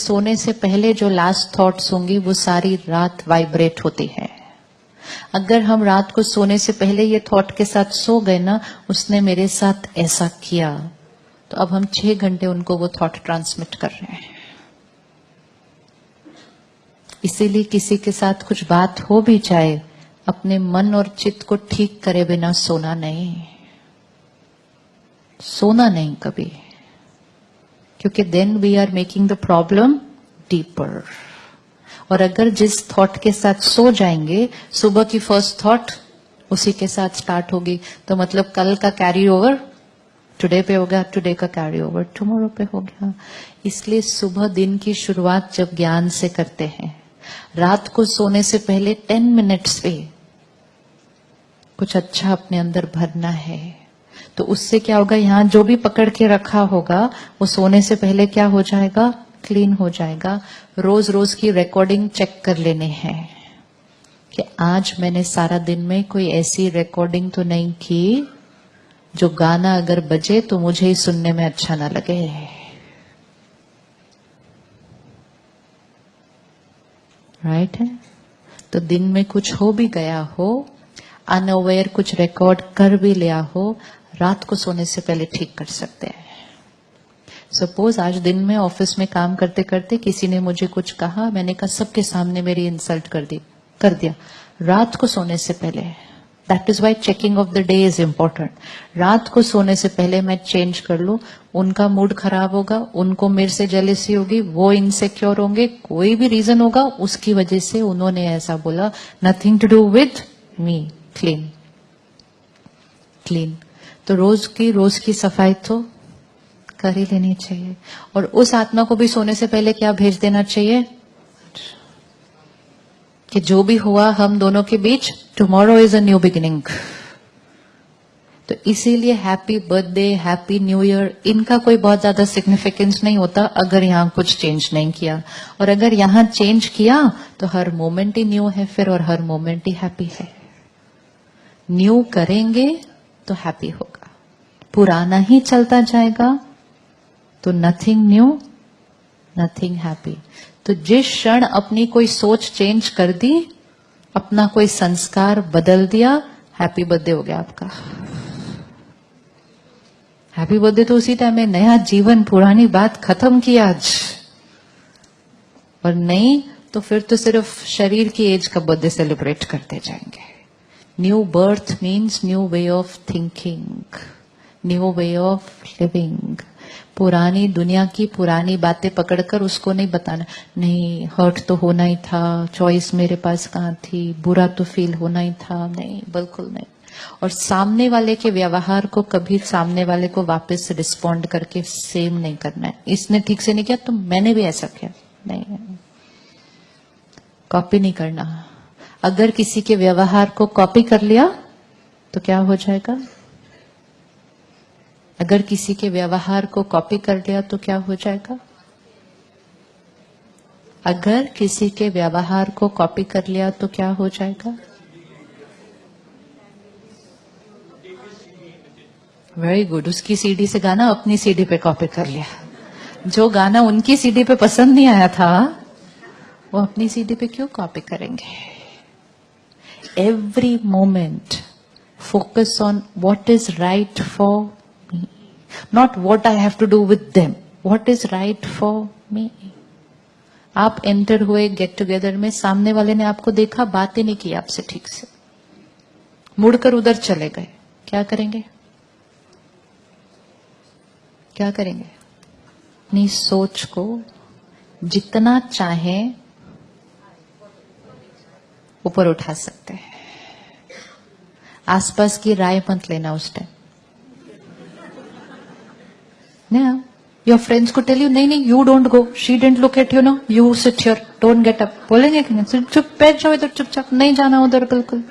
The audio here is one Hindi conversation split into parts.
सोने से पहले जो लास्ट थॉट्स होंगी वो सारी रात वाइब्रेट होती है। अगर हम रात को सोने से पहले ये थॉट के साथ सो गए ना, उसने मेरे साथ ऐसा किया, तो अब हम 6 घंटे उनको वो थॉट ट्रांसमिट कर रहे हैं। इसीलिए किसी के साथ कुछ बात हो भी जाए, अपने मन और चित्त को ठीक करे बिना सोना नहीं, सोना नहीं कभी, क्योंकि then we are making the problem deeper. और अगर जिस थॉट के साथ सो जाएंगे, सुबह की फर्स्ट थॉट उसी के साथ स्टार्ट होगी, तो मतलब कल का कैरी ओवर टुडे पे हो गया, टुडे का कैरी ओवर टुमारो पे हो गया। इसलिए सुबह दिन की शुरुआत जब ज्ञान से करते हैं, रात को सोने से पहले 10 मिनट्स पे कुछ अच्छा अपने अंदर भरना है, तो उससे क्या होगा, यहां जो भी पकड़ के रखा होगा वो सोने से पहले क्या हो जाएगा, क्लीन हो जाएगा। रोज रोज की रिकॉर्डिंग चेक कर लेने हैं कि आज मैंने सारा दिन में कोई ऐसी रिकॉर्डिंग तो नहीं की जो गाना अगर बजे तो मुझे ही सुनने में अच्छा ना लगे। राइट है? तो दिन में कुछ हो भी गया हो, अनअवेयर कुछ रिकॉर्ड कर भी लिया हो, रात को सोने से पहले ठीक कर सकते हैं। सपोज आज दिन में ऑफिस में काम करते करते किसी ने मुझे कुछ कहा, मैंने कहा सबके सामने मेरी इंसल्ट कर दिया। रात को सोने से पहले, that is why checking of the day is important. रात को सोने से पहले मैं चेंज कर लूं, उनका मूड खराब होगा, उनको मेरे से जेलसी होगी, वो इनसिक्योर होंगे, कोई भी रीजन होगा, उसकी वजह से उन्होंने ऐसा बोला, nothing to do with me. Clean. तो रोज की सफाई तो कर ही लेनी चाहिए। और उस आत्मा को भी सोने से पहले क्या भेज देना चाहिए कि जो भी हुआ हम दोनों के बीच, tomorrow is a new beginning. तो इसीलिए happy birthday, happy new year, इनका कोई बहुत ज्यादा सिग्निफिकेंस नहीं होता अगर यहां कुछ चेंज नहीं किया। और अगर यहां चेंज किया तो हर मोमेंट ही न्यू है फिर, और हर मोमेंट ही हैप्पी है। न्यू करेंगे तो हैप्पी होगा, पुराना ही चलता जाएगा तो नथिंग न्यू, नथिंग हैप्पी। तो जिस क्षण अपनी कोई सोच चेंज कर दी, अपना कोई संस्कार बदल दिया, हैप्पी बर्थडे हो गया आपका। हैप्पी बर्थडे तो उसी टाइम में, नया जीवन, पुरानी बात खत्म की आज। और नहीं तो फिर तो सिर्फ शरीर की एज का बर्थडे सेलिब्रेट करते जाएंगे। New birth means new way of thinking, new way of living. पुरानी दुनिया की पुरानी बातें पकड़कर उसको नहीं बताना, नहीं हर्ट तो होना ही था, चॉइस मेरे पास कहाँ थी, बुरा तो फील होना ही था, नहीं, बिल्कुल नहीं। और सामने वाले के व्यवहार को कभी सामने वाले को वापस रिस्पॉन्ड करके सेम नहीं करना है। इसने ठीक से नहीं किया तो मैंने भी ऐसा किया, नहीं, कॉपी नहीं करना। अगर किसी के व्यवहार को कॉपी कर लिया तो क्या हो जाएगा, अगर किसी के व्यवहार को कॉपी कर लिया तो क्या हो जाएगा, अगर किसी के व्यवहार को कॉपी कर लिया तो क्या हो जाएगा। Very good. उसकी सीडी से गाना अपनी सीडी पे कॉपी कर लिया। जो गाना उनकी सीडी पे पसंद नहीं आया था वो अपनी सीडी पे क्यों कॉपी करेंगे। Every moment focus on what is right for me, not what I have to do with them, what is right for me. आप एंटर हुए गेट टुगेदर में, सामने वाले ने आपको देखा, बात ही नहीं की आपसे ठीक से, मुड़कर उधर चले गए, क्या करेंगे, क्या करेंगे। अपनी सोच को जितना चाहे ऊपर उठा सकते हैं। आसपास की राय मत लेना उस टाइम। योर फ्रेंड्स को टेल यू, नहीं नहीं you don't go, she didn't look at you, no you sit here, don't get up, बोलेंगे कि नहीं, चुप बैठ जाओ इधर, चुपचाप नहीं जाना उधर, बिल्कुल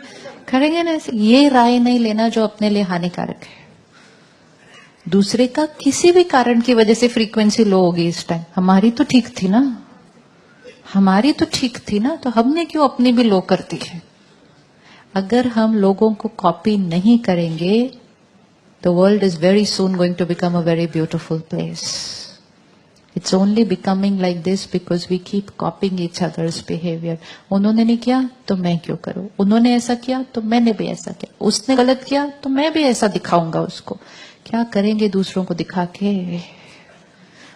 करेंगे ना ऐसे। ये राय नहीं लेना जो अपने लिए हानिकारक है। दूसरे का किसी भी कारण की वजह से फ्रीक्वेंसी लो होगी इस टाइम, हमारी तो ठीक थी ना, हमारी तो ठीक थी ना, तो हमने क्यों अपनी भी लो कर दी है। अगर हम लोगों को कॉपी नहीं करेंगे, the world is very soon going to become a very beautiful place. It's only becoming like this because we keep copying each other's behavior. उन्होंने नहीं किया तो मैं क्यों करूं, उन्होंने ऐसा किया तो मैंने भी ऐसा किया, उसने गलत किया तो मैं भी ऐसा दिखाऊंगा उसको. क्या करेंगे दूसरों को दिखा के?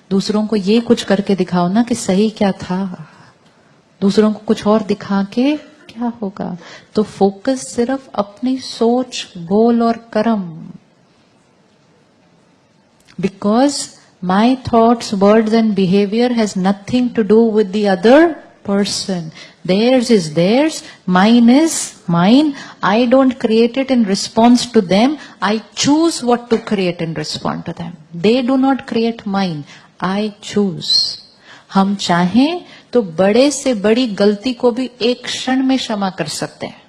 दूसरों को ये कुछ करके दिखाओ ना कि सही क्या था. दूसरों को कुछ और दिखा के क्या होगा? तो फोकस सिर्फ अपनी सोच, बोल और कर्म. Because my thoughts, words and behavior has nothing to do with the other person. Theirs is theirs, mine is mine. I don't create it in response to them. I choose what to create and respond to them. They do not create mine. I choose. हम चाहें तो बड़े से बड़ी गलती को भी एक क्षण में क्षमा कर सकते हैं,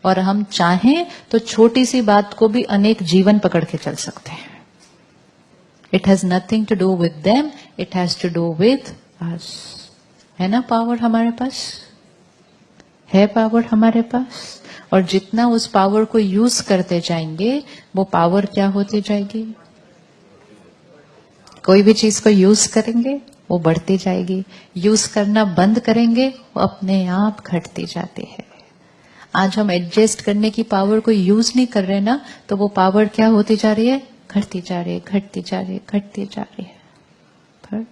और हम चाहें तो छोटी सी बात को भी अनेक जीवन पकड़ के चल सकते हैं. It has nothing to do with them, it has to do with us. है ना पावर हमारे पास? है पावर हमारे पास? और जितना उस पावर को यूज करते जाएंगे वो पावर क्या होती जाएगी? कोई भी चीज को यूज करेंगे वो बढ़ती जाएगी, यूज करना बंद करेंगे वो अपने आप घटती जाती है. आज हम एडजस्ट करने की पावर को यूज नहीं कर रहे ना, तो वो पावर क्या होती जा रही है? घटती जा रही है, घटती जा रही है, घटती जा रही है. पर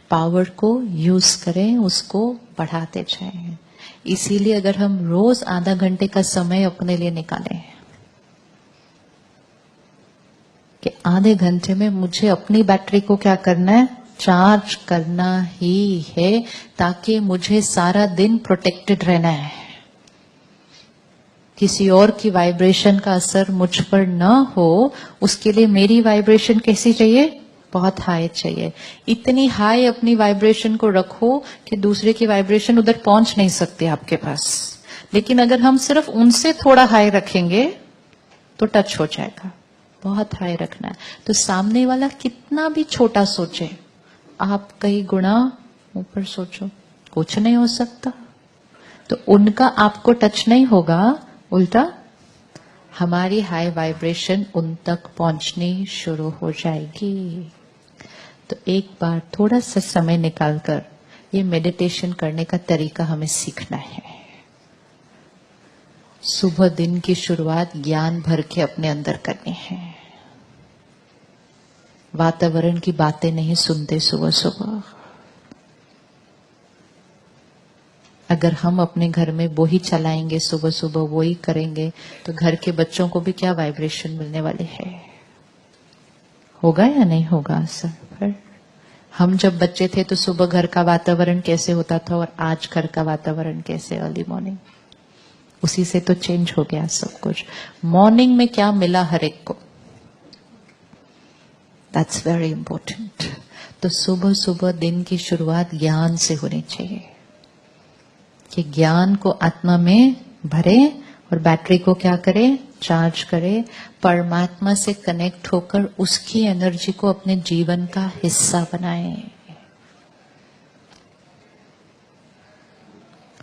पावर को यूज करें, उसको बढ़ाते जाएं. इसीलिए अगर हम रोज आधा घंटे का समय अपने लिए निकालें कि आधे घंटे में मुझे अपनी बैटरी को क्या करना है? चार्ज करना ही है, ताकि मुझे सारा दिन प्रोटेक्टेड रहना है. किसी और की वाइब्रेशन का असर मुझ पर न हो, उसके लिए मेरी वाइब्रेशन कैसी चाहिए? बहुत हाई चाहिए. इतनी हाई अपनी वाइब्रेशन को रखो कि दूसरे की वाइब्रेशन उधर पहुंच नहीं सकती आपके पास. लेकिन अगर हम सिर्फ उनसे थोड़ा हाई रखेंगे तो टच हो जाएगा. बहुत हाई रखना है. तो सामने वाला कितना भी छोटा सोचे, आप कई गुना ऊपर सोचो, कुछ नहीं हो सकता. तो उनका आपको टच नहीं होगा, उल्टा हमारी हाई वाइब्रेशन उन तक पहुंचनी शुरू हो जाएगी. तो एक बार थोड़ा सा समय निकालकर ये मेडिटेशन करने का तरीका हमें सीखना है. सुबह दिन की शुरुआत ज्ञान भर के अपने अंदर करनी है. वातावरण की बातें नहीं सुनते सुबह सुबह. अगर हम अपने घर में वो ही चलाएंगे, सुबह सुबह वो ही करेंगे, तो घर के बच्चों को भी क्या वाइब्रेशन मिलने वाली है? होगा या नहीं होगा असर? पर हम जब बच्चे थे तो सुबह घर का वातावरण कैसे होता था, और आज घर का वातावरण कैसे? अर्ली मॉर्निंग, उसी से तो चेंज हो गया सब कुछ. मॉर्निंग में क्या मिला हर एक को? That's very important. तो सुबह सुबह दिन की शुरुआत ज्ञान से होनी चाहिए, कि ज्ञान को आत्मा में भरे और बैटरी को क्या करे? चार्ज करे. परमात्मा से कनेक्ट होकर उसकी एनर्जी को अपने जीवन का हिस्सा बनाए.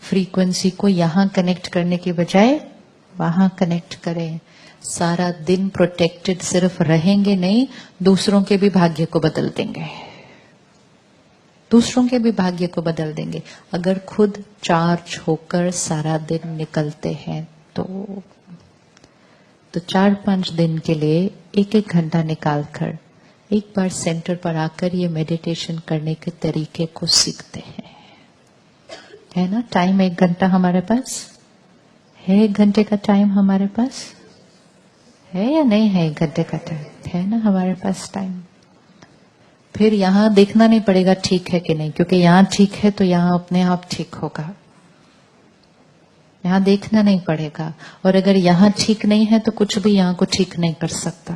फ्रीक्वेंसी को यहां कनेक्ट करने की बजाय वहां कनेक्ट करें. सारा दिन प्रोटेक्टेड सिर्फ रहेंगे नहीं, दूसरों के भी भाग्य को बदल देंगे. दूसरों के भी भाग्य को बदल देंगे अगर खुद चार्ज होकर सारा दिन निकलते हैं. तो 4-5 दिन के लिए 1-1 घंटा निकालकर एक बार सेंटर पर आकर ये मेडिटेशन करने के तरीके को सीखते हैं. है ना? टाइम 1 घंटा हमारे पास है. 1 घंटे का टाइम हमारे पास है या नहीं है? 1 घंटे का टाइम है ना हमारे पास टाइम. फिर यहां देखना नहीं पड़ेगा ठीक है कि नहीं, क्योंकि यहां ठीक है तो यहां अपने आप ठीक होगा. यहां देखना नहीं पड़ेगा. और अगर यहां ठीक नहीं है तो कुछ भी यहां को ठीक नहीं कर सकता.